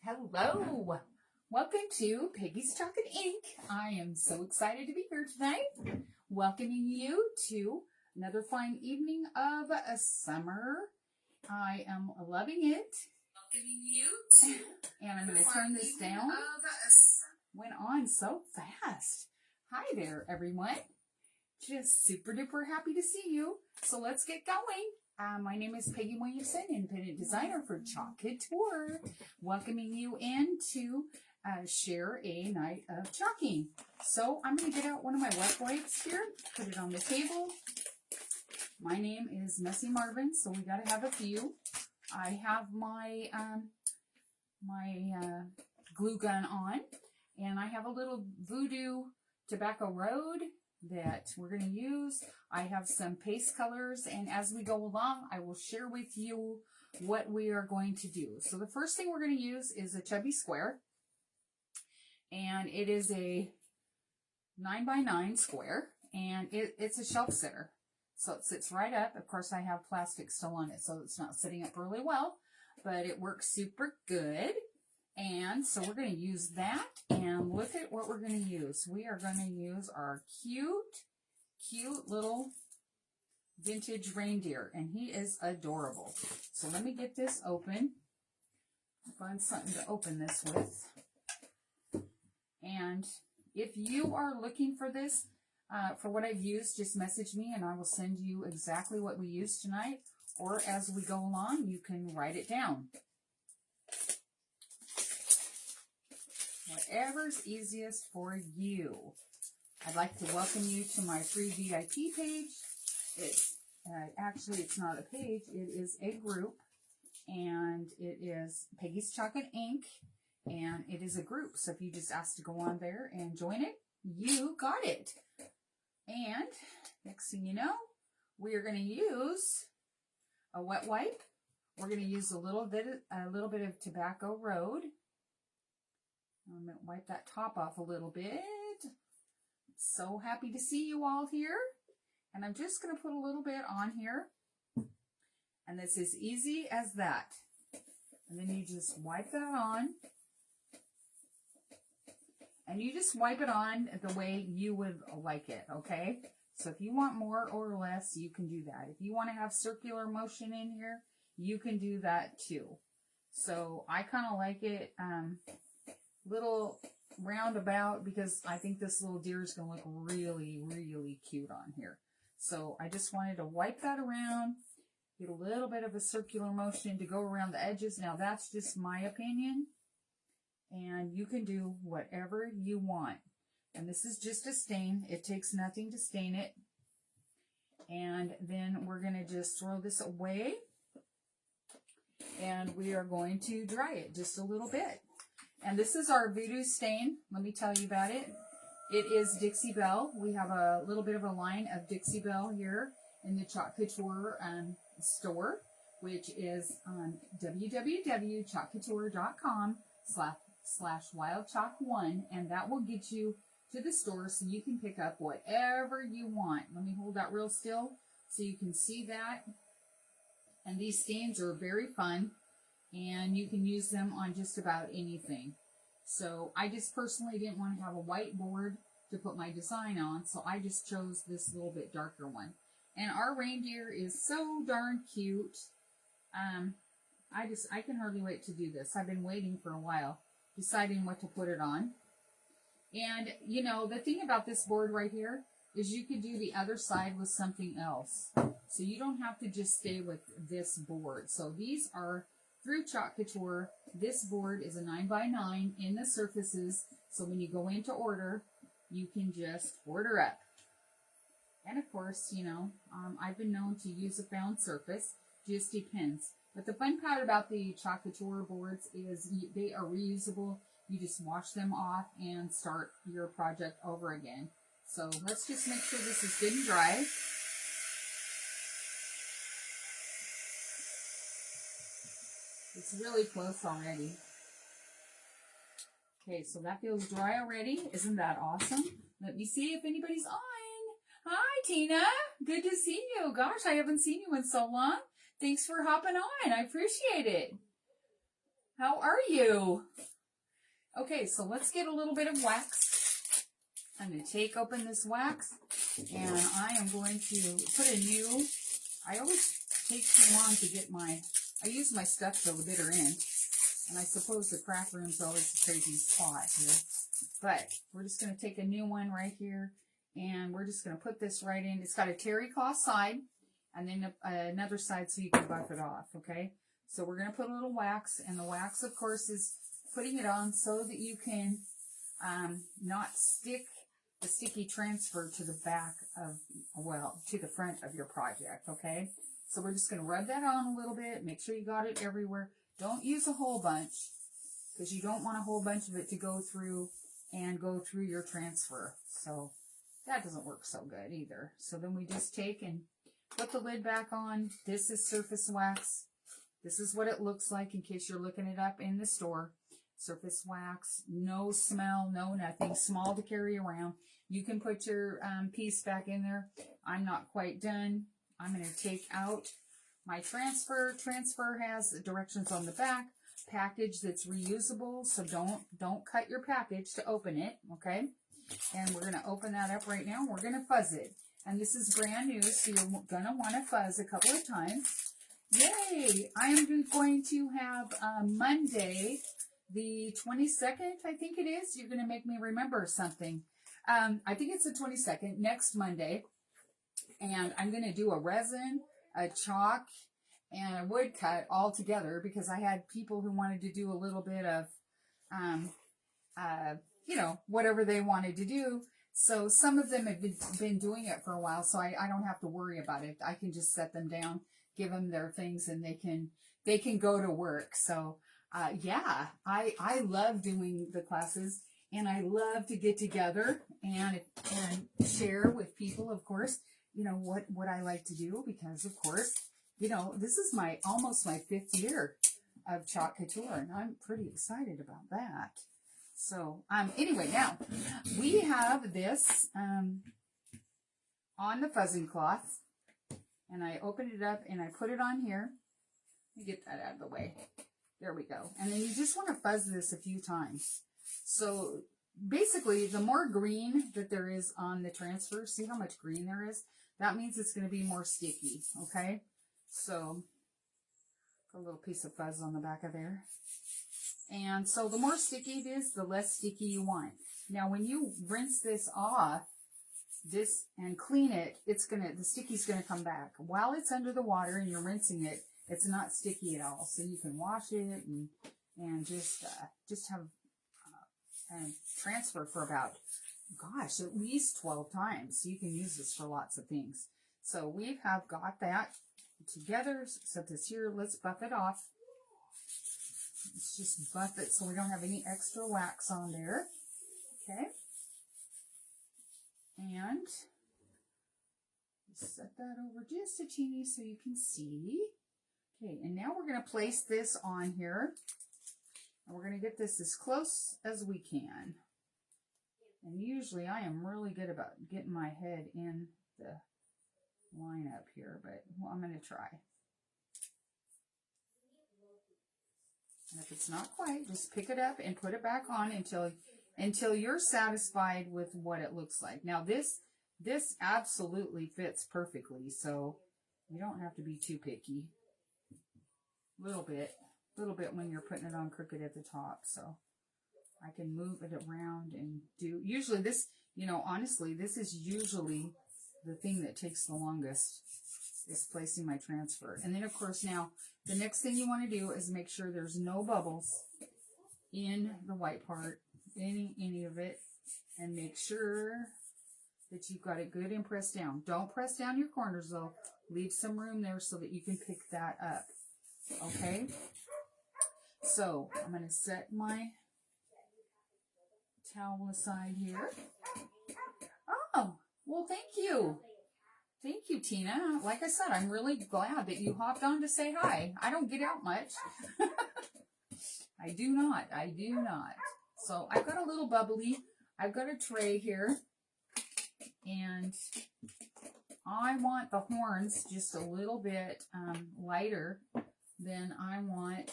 Hello, welcome to Peggy's Chocolate Ink. I am so excited to be here tonight, welcoming you to another fine evening of a summer. I am loving it. Welcoming you to and I'm going to turn this down. Went on so fast. Hi there, everyone. Just super duper happy to see you. So let's get going. My name is Peggy Williamson, independent designer for Chalk Couture, welcoming you in to share a night of chalking. So I'm going to get out one of my wet wipes here, put it on the table. My name is Messy Marvin, so we got to have a few. I have my glue gun on, and I have a little Voodoo Tobacco Road that we're going to use. I have some paste colors, and as we go along, I will share with you what we are going to do. So the first thing we're going to use is a chubby square, and it is a 9x9 square, and it's a shelf sitter. So it sits right up. Of course, I have plastic still on it, so it's not sitting up really well, but it works super good. And so we're going to use that, and look at what we're going to use. We are going to use our cute little vintage reindeer, and he is adorable. So let me get this open, find something to open this with. And if you are looking for this, for what I've used, just message me and I will send you exactly what we used tonight, or as we go along, you can write it down. Whatever's easiest for you. I'd like to welcome you to my free VIP page. It's actually, it's not a page, it is a group, and it is Peggy's Chocolate Ink, and it is a group. So if you just ask to go on there and join it, you got it. And next thing you know, we are going to use a wet wipe. We're going to use a little bit of Tobacco Road. I'm going to wipe that top off a little bit. So happy to see you all here. And I'm just going to put a little bit on here. And it's as easy as that. And then you just wipe that on. And you just wipe it on the way you would like it, okay? So if you want more or less, you can do that. If you want to have circular motion in here, you can do that too. So I kind of like it little roundabout, because I think this little deer is going to look really, really cute on here. So I just wanted to wipe that around, get a little bit of a circular motion to go around the edges. Now that's just my opinion, and you can do whatever you want. And this is just a stain. It takes nothing to stain it. And then we're going to just throw this away, and we are going to dry it just a little bit. And this is our Voodoo stain. Let me tell you about it. It is Dixie Bell. We have a little bit of a line of Dixie Bell here in the Chalk Couture store, which is on www.chalkcouture.com/wildchalk1, and that will get you to the store so you can pick up whatever you want. Let me hold that real still so you can see that. And these stains are very fun, and you can use them on just about anything. So I just personally didn't want to have a white board to put my design on, so I just chose this little bit darker one. And our reindeer is so darn cute. I can hardly wait to do this. I've been waiting for a while, deciding what to put it on. And, you know, the thing about this board right here is you could do the other side with something else. So you don't have to just stay with this board. So these are through Chalk Couture. This board is a 9x9 in the surfaces, so when you go in to order, you can just order up. And of course, you know, I've been known to use a found surface, just depends. But the fun part about the Chalk Couture boards is they are reusable. You just wash them off and start your project over again. So let's just make sure this is good and dry. It's really close already. Okay, so that feels dry already. Isn't that awesome? Let me see if anybody's on. Hi, Tina. Good to see you. Gosh, I haven't seen you in so long. Thanks for hopping on. I appreciate it. How are you? Okay, so let's get a little bit of wax. I'm going to take open this wax, and I am going to put a new, I always take too long to get I use my stuff till the bitter end, and I suppose the craft room's always a crazy spot here. But we're just going to take a new one right here, and we're just going to put this right in. It's got a terry cloth side, and then another side so you can buff it off, okay? So we're going to put a little wax, and the wax, of course, is putting it on so that you can not stick the sticky transfer to the back of, well, to the front of your project, okay? So we're just going to rub that on a little bit. Make sure you got it everywhere. Don't use a whole bunch, because you don't want a whole bunch of it to go through your transfer. So that doesn't work so good either. So then we just take and put the lid back on. This is surface wax. This is what it looks like in case you're looking it up in the store. Surface wax, no smell, no nothing, small to carry around. You can put your piece back in there. I'm not quite done. I'm going to take out my transfer. Transfer has directions on the back. Package that's reusable, so don't cut your package to open it, okay? And we're going to open that up right now. We're going to fuzz it. And this is brand new, so you're going to want to fuzz a couple of times. Yay! I am going to have Monday, the 22nd, I think it is. You're going to make me remember something. I think it's the 22nd, next Monday. And I'm going to do a resin, a chalk, and a wood cut all together, because I had people who wanted to do a little bit of, you know, whatever they wanted to do. So some of them have been doing it for a while, so I don't have to worry about it. I can just set them down, give them their things, and they can go to work. So yeah, I love doing the classes, and I love to get together and share with people, of course, you know, what I like to do, because of course, you know, this is almost my 5th year of Chalk Couture, and I'm pretty excited about that. So, anyway, now we have this on the fuzzing cloth, and I opened it up and I put it on here. Let me get that out of the way. There we go. And then you just want to fuzz this a few times. So basically, the more green that there is on the transfer, see how much green there is? That means it's going to be more sticky, okay? So, put a little piece of fuzz on the back of there. And so the more sticky it is, the less sticky you want. Now, when you rinse this off, and clean it, the sticky's gonna come back. While it's under the water and you're rinsing it, it's not sticky at all. So you can wash it and just have and transfer for about, gosh, at least 12 times. So you can use this for lots of things. So we have got that together. Set this here. Let's buff it off. Let's just buff it so we don't have any extra wax on there. Okay. And set that over just a teeny so you can see. Okay, and now we're going to place this on here. And we're going to get this as close as we can. And usually I am really good about getting my head in the line up here, but I'm going to try. And if it's not quite, just pick it up and put it back on until you're satisfied with what it looks like. Now this absolutely fits perfectly, so you don't have to be too picky. Little bit when you're putting it on crooked at the top, so I can move it around and do, usually this, you know, honestly, this is usually the thing that takes the longest, is placing my transfer. And then of course now, the next thing you want to do is make sure there's no bubbles in the white part, any of it, and make sure that you've got it good and pressed down. Don't press down your corners though. Leave some room there so that you can pick that up. Okay? So, I'm going to set my towel aside here. Oh, well, thank you. Thank you, Tina. Like I said, I'm really glad that you hopped on to say hi. I don't get out much. I do not. So I've got a little bubbly. I've got a tray here. And I want the horns just a little bit lighter than I want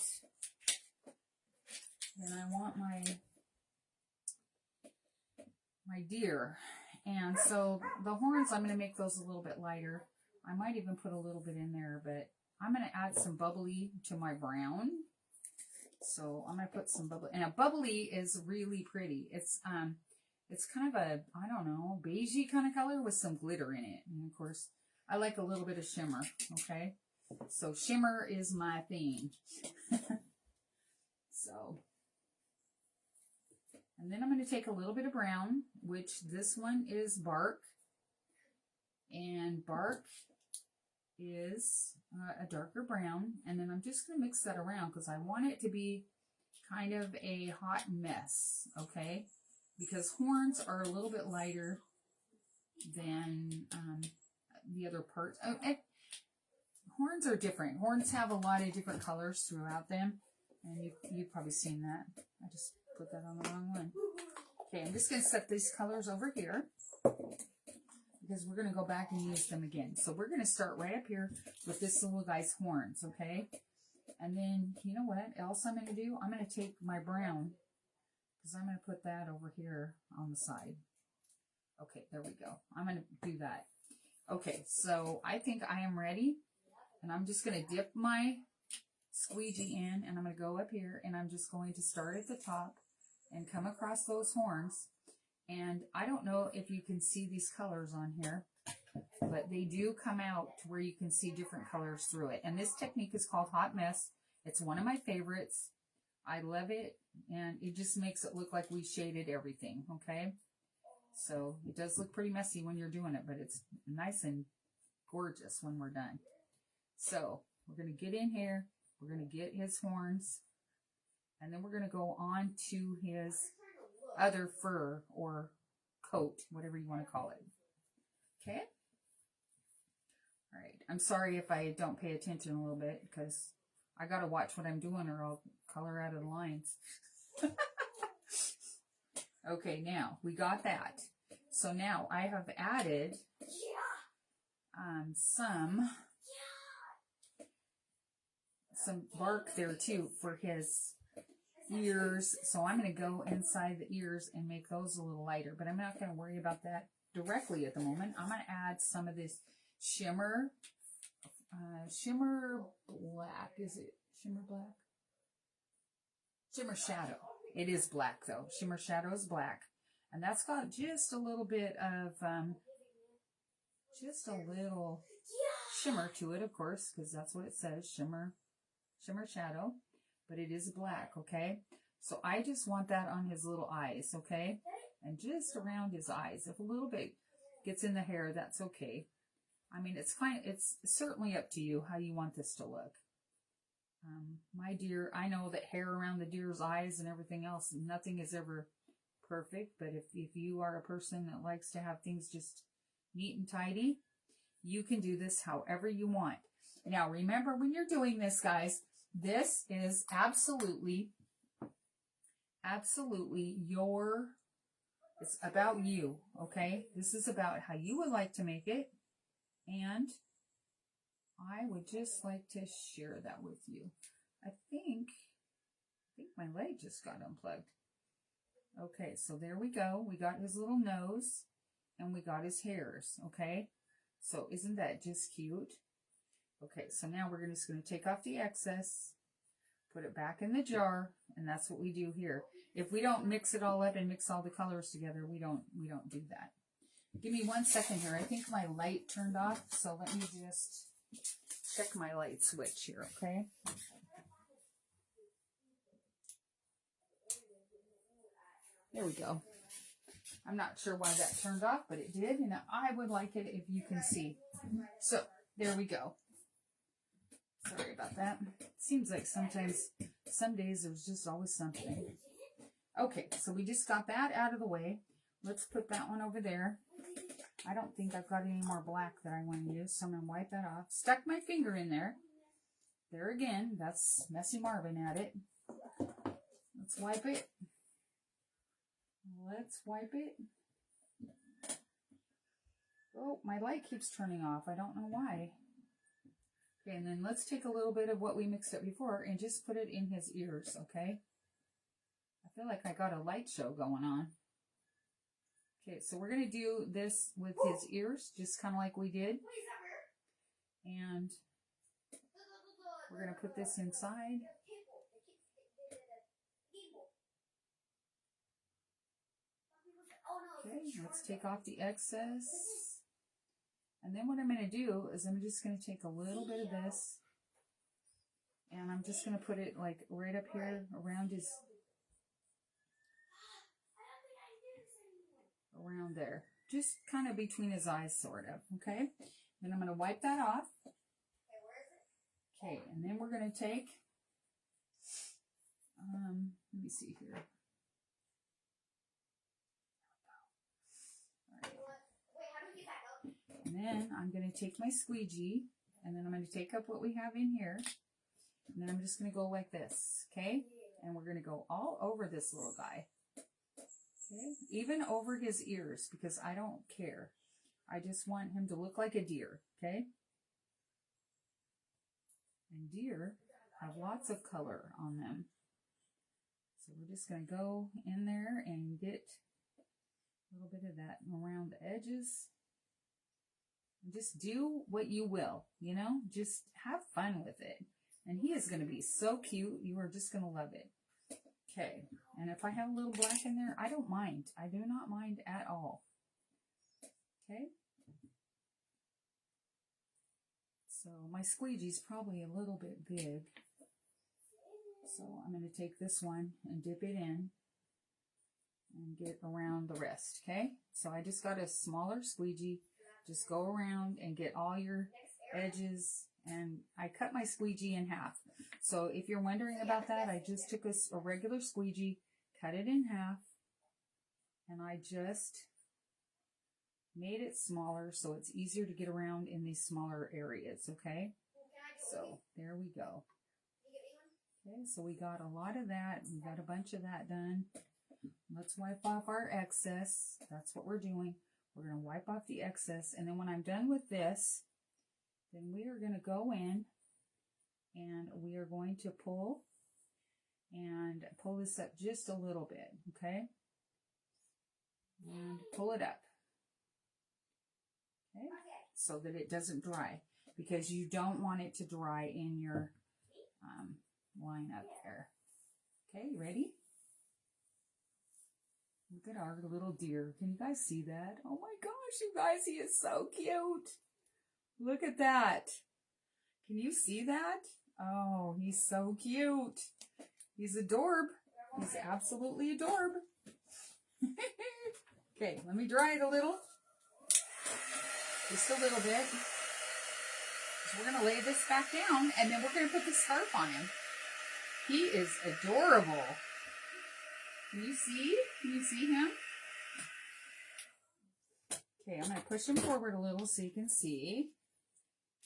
deer. And so the horns, I'm going to make those a little bit lighter. I might even put a little bit in there, but I'm going to add some bubbly to my brown. So I'm going to put some bubbly. And a bubbly is really pretty. It's kind of a, I don't know, beigey kind of color with some glitter in it. And of course, I like a little bit of shimmer, okay? So shimmer is my theme. So, and then I'm going to take a little bit of brown, which this one is bark. And bark is a darker brown. And then I'm just going to mix that around because I want it to be kind of a hot mess, okay? Because horns are a little bit lighter than the other parts. Horns are different. Horns have a lot of different colors throughout them. And you've probably seen that. I just put that on the wrong one. Okay, I'm just going to set these colors over here because we're going to go back and use them again. So we're going to start right up here with this little guy's horns, okay? And then, you know what else I'm going to do? I'm going to take my brown because I'm going to put that over here on the side. Okay, there we go. I'm going to do that. Okay, so I think I am ready. And I'm just going to dip my squeegee in, and I'm going to go up here, and I'm just going to start at the top and come across those horns. And I don't know if you can see these colors on here, but they do come out to where you can see different colors through it. And this technique is called Hot Mess. It's one of my favorites. I love it, and it just makes it look like we shaded everything, okay? So it does look pretty messy when you're doing it, but it's nice and gorgeous when we're done. So we're going to get in here. We're going to get his horns. And then we're going to go on to his other fur or coat, whatever you want to call it. Okay? All right. I'm sorry if I don't pay attention a little bit because I got to watch what I'm doing or I'll color out of the lines. Okay, now we got that. So now I have added some bark there too for his ears. So I'm going to go inside the ears and make those a little lighter, but I'm not going to worry about that directly at the moment. I'm going to add some of this shimmer black. Is it shimmer black? Shimmer shadow. It is black though. Shimmer shadow is black. And that's got just a little bit of, just a little shimmer to it, of course, because that's what it says, shimmer shadow, but it is black, okay? So I just want that on his little eyes, okay? And just around his eyes. If a little bit gets in the hair, that's okay. I mean, it's certainly up to you how you want this to look. My deer, I know that hair around the deer's eyes and everything else, nothing is ever perfect, but if you are a person that likes to have things just neat and tidy, you can do this however you want. Now, remember when you're doing this, guys, this is absolutely it's about you, okay? This is about how you would like to make it, and I would just like to share that with you. I think my leg just got unplugged. Okay, so there we go. We got his little nose, and we got his hairs, okay? So isn't that just cute? Okay, so now we're just going to take off the excess, put it back in the jar, and that's what we do here. If we don't mix it all up and mix all the colors together, we don't do that. Give me 1 second here. I think my light turned off, so let me just check my light switch here, okay? There we go. I'm not sure why that turned off, but it did, and I would like it if you can see. So, there we go. Sorry about that. It seems like sometimes, some days there's just always something. Okay, so we just got that out of the way. Let's put that one over there. I don't think I've got any more black that I want to use, so I'm going to wipe that off. Stuck my finger in there. There again, that's Messy Marvin at it. Let's wipe it. Let's wipe it. Oh, my light keeps turning off. I don't know why. Okay, and then let's take a little bit of what we mixed up before and just put it in his ears, okay? I feel like I got a light show going on. Okay, so we're going to do this with his ears, just kind of like we did. And we're going to put this inside. Okay, let's take off the excess. And then what I'm going to do is I'm just going to take a little bit of this. And I'm just going to put it like right up here around his... around there. Just kind of between his eyes, sort of. Okay? Then I'm going to wipe that off. Okay, and then we're going to take... let me see here. And then I'm going to take my squeegee, and then I'm going to take up what we have in here, and then I'm just going to go like this, okay? And we're going to go all over this little guy, okay? Even over his ears, because I don't care. I just want him to look like a deer, okay? And deer have lots of color on them. So we're just going to go in there and get a little bit of that around the edges. Just do what you will, you know, just have fun with it. And he is going to be so cute. You are just going to love it. Okay. And if I have a little black in there, I don't mind. I do not mind at all. Okay. So my squeegee's probably a little bit big. So I'm going to take this one and dip it in and get around the rest. Okay. So I just got a smaller squeegee. Just go around and get all your edges, and I cut my squeegee in half. So if you're wondering about that, I just took a regular squeegee, cut it in half, and I just made it smaller so it's easier to get around in these smaller areas, okay? So there we go. Okay, so we got a lot of that. We got a bunch of that done. Let's wipe off our excess. That's what we're doing. We're going to wipe off the excess, and then when I'm done with this, then we are going to go in and we are going to pull this up just a little bit, okay? And pull it up, okay? So that it doesn't dry, because you don't want it to dry in your line up there. Okay, you ready? Look at our little deer. Can you guys see that? Oh my gosh, you guys, he is so cute. Look at that. Can you see that? Oh, he's so cute. He's a dorb. He's absolutely a dorb. Okay, let me dry it a little. Just a little bit. So we're going to lay this back down, and then we're going to put the scarf on him. He is adorable. Can you see? Can you see him? Okay, I'm going to push him forward a little so you can see.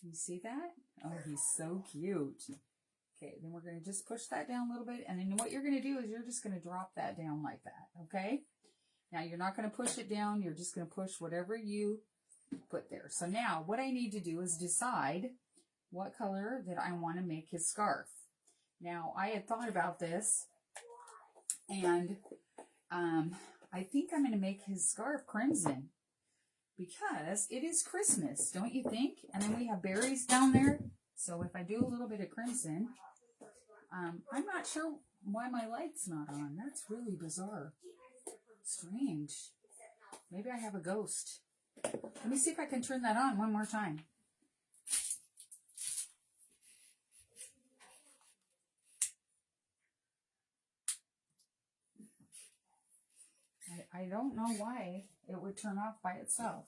Can you see that? Oh, he's so cute. Okay, then we're going to just push that down a little bit. And then what you're going to do is you're just going to drop that down like that, okay? Now, you're not going to push it down. You're just going to push whatever you put there. So now, what I need to do is decide what color that I want to make his scarf. Now, I had thought about this. And I think I'm going to make his scarf crimson, because it is Christmas, don't you think? And then we have berries down there. So if I do a little bit of crimson, I'm not sure why my light's not on. That's really bizarre. Strange. Maybe I have a ghost. Let me see if I can turn that on one more time. I don't know why it would turn off by itself,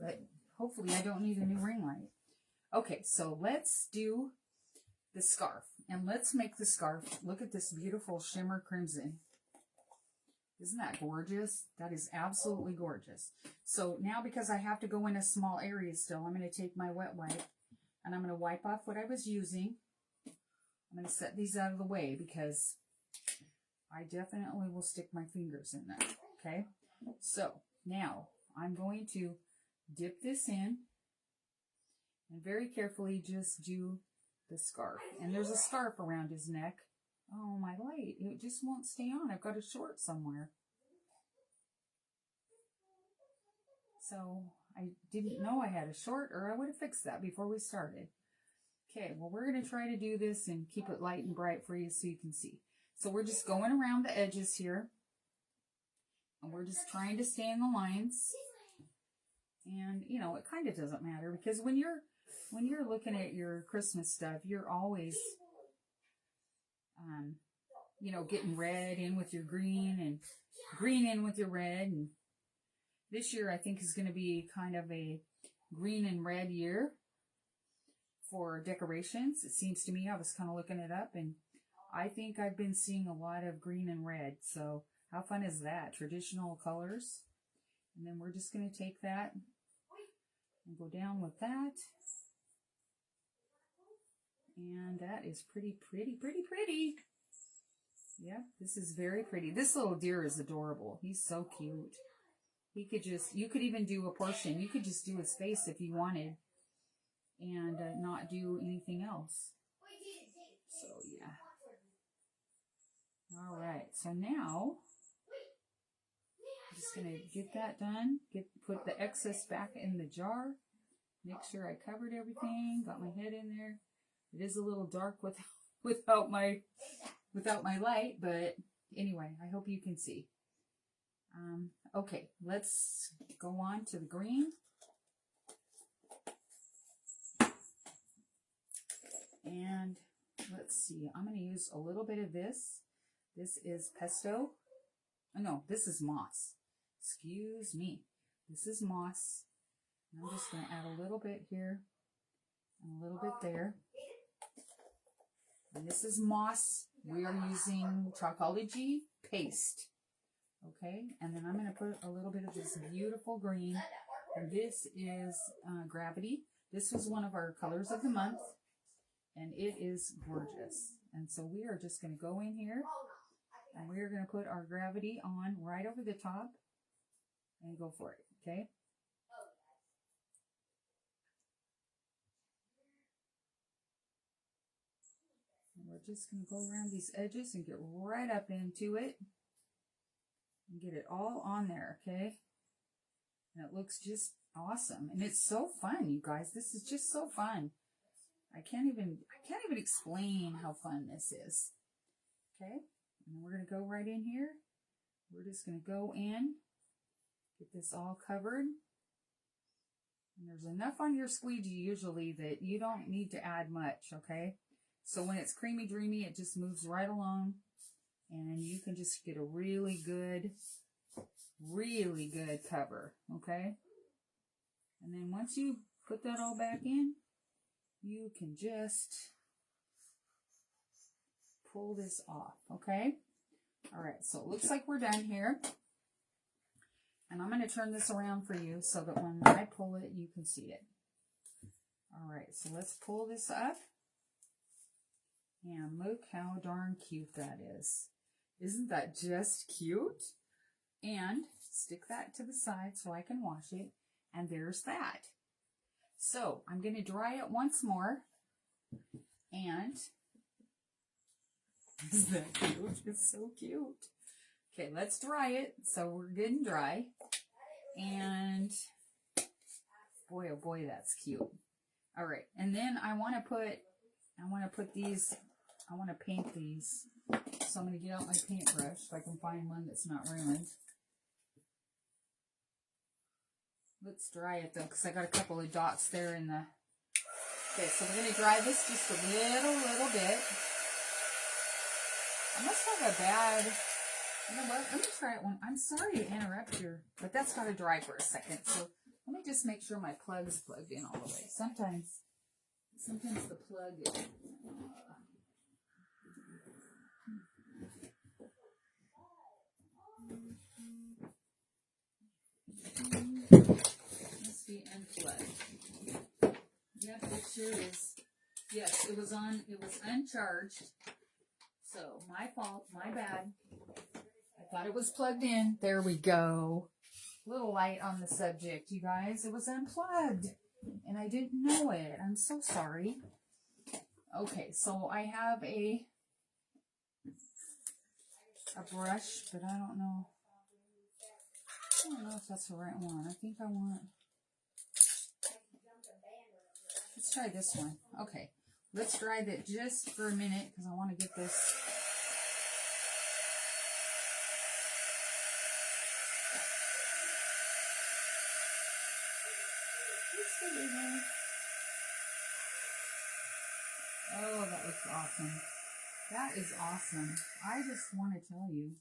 but hopefully I don't need a new ring light. Okay, so let's do the scarf, and let's make the scarf. Look at this beautiful shimmer crimson. Isn't that gorgeous? That is absolutely gorgeous. So now, because I have to go in a small area still, I'm going to take my wet wipe, and I'm going to wipe off what I was using. I'm going to set these out of the way because I definitely will stick my fingers in there. Okay, so now I'm going to dip this in and very carefully just do the scarf. And there's a scarf around his neck. Oh, my light, it just won't stay on. I've got a short somewhere. So I didn't know I had a short, or I would have fixed that before we started. Okay, well, we're going to try to do this and keep it light and bright for you so you can see. So we're just going around the edges here. And we're just trying to stay in the lines. And, you know, it kind of doesn't matter because when you're looking at your Christmas stuff, you're always, you know, getting red in with your green and green in with your red. And this year, I think, is going to be kind of a green and red year for decorations. It seems to me, I was kind of looking it up, and I think I've been seeing a lot of green and red. So how fun is that? Traditional colors. And then we're just going to take that and go down with that. And that is pretty. Yeah, this is very pretty. This little deer is adorable. He's so cute. He could just, you could even do a portion. You could just do his face if you wanted and not do anything else. So, yeah. All right. So now, I'm just going to get that done. Put the excess back in the jar. Make sure I covered everything. Got my head in there. It is a little dark without my light, but anyway, I hope you can see. Okay, let's go on to the green. And let's see, I'm going to use a little bit of this. This is pesto. Oh, no, this is moss. Excuse me. This is moss. And I'm just going to add a little bit here and a little bit there. And this is moss. We are using Chalkology paste. Okay, and then I'm going to put a little bit of this beautiful green. And this is Gravity. This was one of our colors of the month. And it is gorgeous. And so we are just going to go in here. And we are going to put our Gravity on right over the top. And go for it, okay? And we're just going to go around these edges and get right up into it. And get it all on there, okay? And it looks just awesome. And it's so fun, you guys. This is just so fun. I can't even explain how fun this is. Okay? And we're going to go right in here. We're just going to go in. Get this all covered. And there's enough on your squeegee usually that you don't need to add much, okay? So when it's creamy dreamy, it just moves right along. And you can just get a really good cover, okay? And then once you put that all back in, you can just pull this off, okay? All right, so it looks like we're done here. And I'm going to turn this around for you so that when I pull it, you can see it. All right, so let's pull this up. And look how darn cute that is. Isn't that just cute? And stick that to the side so I can wash it. And there's that. So I'm going to dry it once more. And isn't that cute? It's so cute. Okay, let's dry it. So we're getting dry. And boy, oh boy, that's cute. All right. And then I want to put these, I want to paint these. So I'm going to get out my paintbrush if I can find one that's not ruined. Let's dry it though, because I got a couple of dots there in the... Okay, so we're going to dry this just a little bit. I must have a bad... You know what? Let me try it one. I'm sorry to interrupt you, but that's got to dry for a second. So let me just make sure my plug is plugged in all the way. Sometimes the plug is... Must be unplugged. Yep, it sure is. Yes, it was uncharged. So my fault, my bad. I thought it was plugged in. There we go. Little light on the subject, you guys. It was unplugged. And I didn't know it. I'm so sorry. Okay, so I have a brush, but I don't know. don't know if that's the right one. I think I want... Let's try this one. Okay. Let's dry that just for a minute because I want to get this... Oh, that looks awesome. That is awesome. I just want to tell you,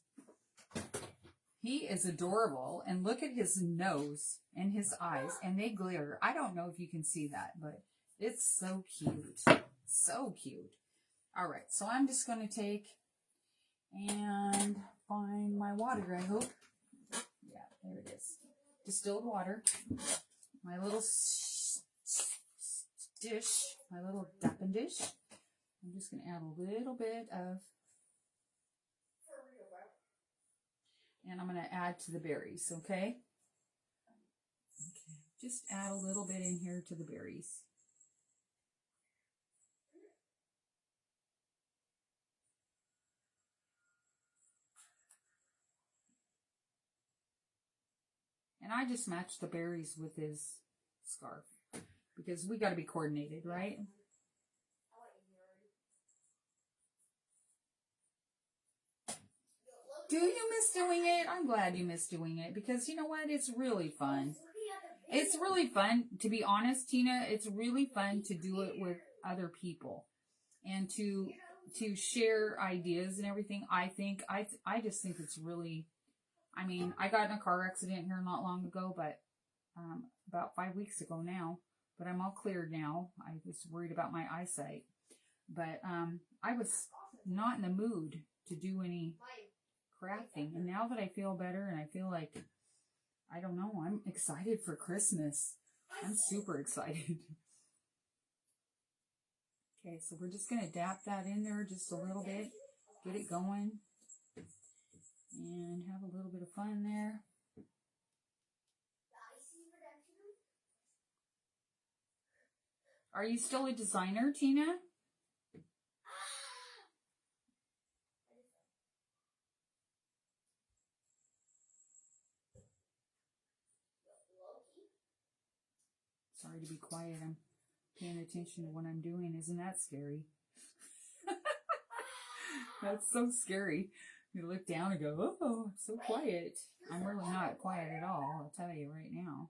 he is adorable. And look at his nose and his eyes, and they glitter. I don't know if you can see that, but it's so cute. So cute. All right, so I'm just going to take and find my water, I hope. Yeah, there it is. Distilled water. My little dish, my little dappin dish. I'm just going to add a little bit of, and I'm going to add to the berries, okay? Okay, just add a little bit in here to the berries. And I just matched the berries with his scarf because we got to be coordinated, right? Do you miss doing it? I'm glad you miss doing it because you know what? It's really fun. It's really fun, to be honest, Tina. It's really fun to do it with other people and to share ideas and everything. I just think it's really, I mean, I got in a car accident here not long ago, but about 5 weeks ago now, but I'm all cleared now. I was worried about my eyesight, but I was not in the mood to do any crafting. And now that I feel better and I feel like, I don't know, I'm excited for Christmas. I'm super excited. Okay, so we're just going to dap that in there just a little bit, get it going, and have a little bit of fun there. Are you still a designer, Tina? Sorry to be quiet. I'm paying attention to what I'm doing. Isn't that scary? That's so scary. You look down and go, oh, I'm so quiet. I'm really not quiet at all, I'll tell you right now.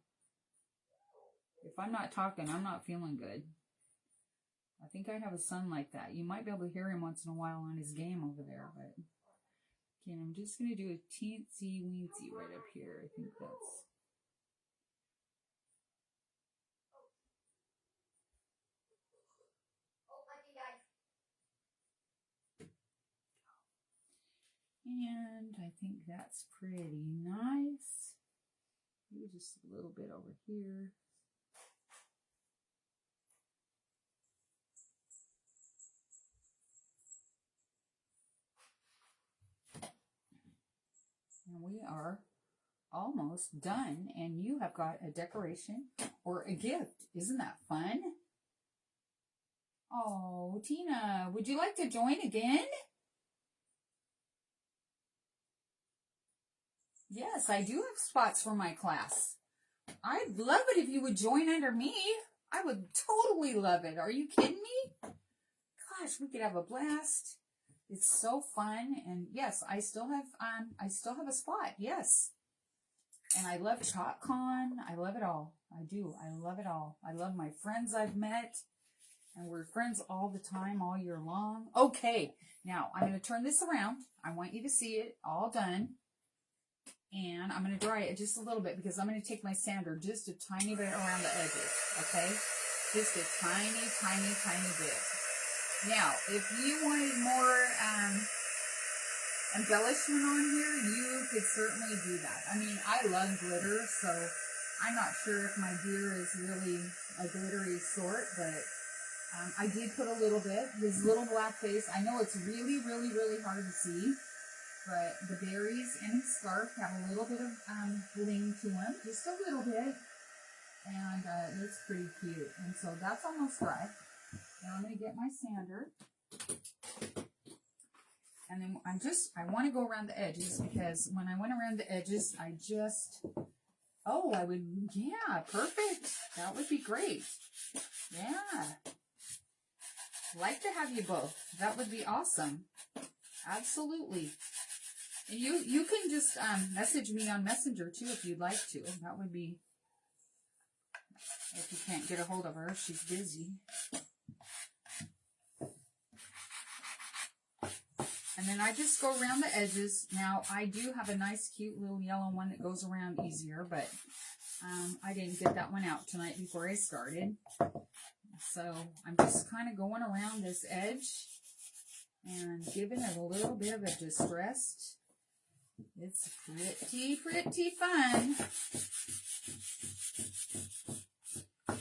If I'm not talking, I'm not feeling good. I think I have a son like that. You might be able to hear him once in a while on his game over there, but okay, I'm just going to do a teensy weensy right up here. I think that's... And I think that's pretty nice. Maybe just a little bit over here. And we are almost done. And you have got a decoration or a gift. Isn't that fun? Oh, Tina, would you like to join again? Yes, I do have spots for my class. I'd love it if you would join under me. I would totally love it. Are you kidding me? Gosh, we could have a blast. It's so fun. And yes, I still have a spot. Yes. And I love ChalkCon. I love it all. I do. I love it all. I love my friends I've met. And we're friends all the time, all year long. Okay. Now, I'm going to turn this around. I want you to see it all done. And I'm going to dry it just a little bit because I'm going to take my sander just a tiny bit around the edges, okay? Just a tiny, tiny, tiny bit. Now, if you wanted more embellishment on here, you could certainly do that. I mean, I love glitter, so I'm not sure if my gear is really a glittery sort, but I did put a little bit. His little black face, I know it's really, really, really hard to see. But the berries and his scarf have a little bit of bling to them, just a little bit, and it looks pretty cute. And so that's almost dry. Now I'm going to get my sander, And then I want to go around the edges, because when I went around the edges, yeah, perfect. That would be great. Yeah. Like to have you both. That would be awesome. Absolutely. And you can just message me on Messenger too if you'd like to. That would be, if you can't get a hold of her, she's busy. And then I just go around the edges. Now, I do have a nice, cute little yellow one that goes around easier, but I didn't get that one out tonight before I started. So I'm just kind of going around this edge and giving it a little bit of a distressed. It's pretty, pretty fun.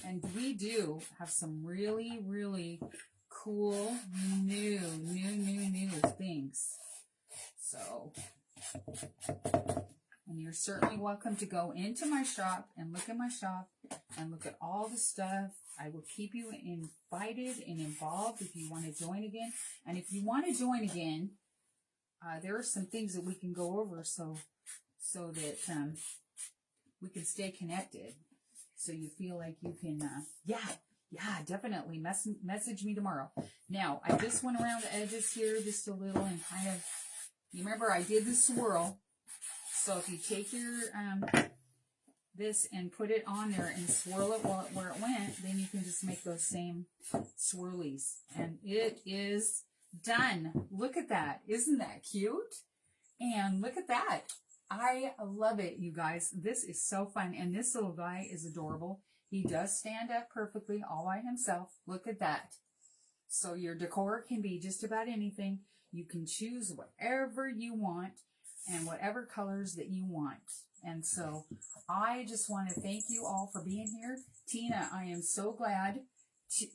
And we do have some really, really cool new things. So, and you're certainly welcome to go into my shop and look at my shop and look at all the stuff. I will keep you invited and involved if you want to join again. And if you want to join again, there are some things that we can go over so that we can stay connected. So you feel like you can, yeah, definitely message me tomorrow. Now, I just went around the edges here just a little and kind of, you remember I did the swirl. So if you take your, this and put it on there and swirl it where it went, then you can just make those same swirlies. And it is done. Look at that. Isn't that cute? And look at that. I love it, you guys. This is so fun. And this little guy is adorable. He does stand up perfectly all by himself. Look at that. So your decor can be just about anything. You can choose whatever you want and whatever colors that you want. And so I just want to thank you all for being here. Tina, I am so glad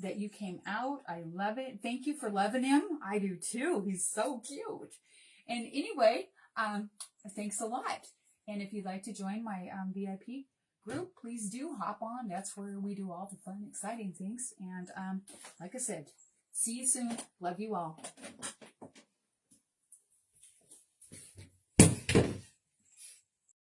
that you came out. I love it. Thank you for loving him. I do too. He's so cute. And anyway, thanks a lot. And if you'd like to join my VIP group, please do hop on. That's where we do all the fun, exciting things. And like I said, see you soon. Love you all.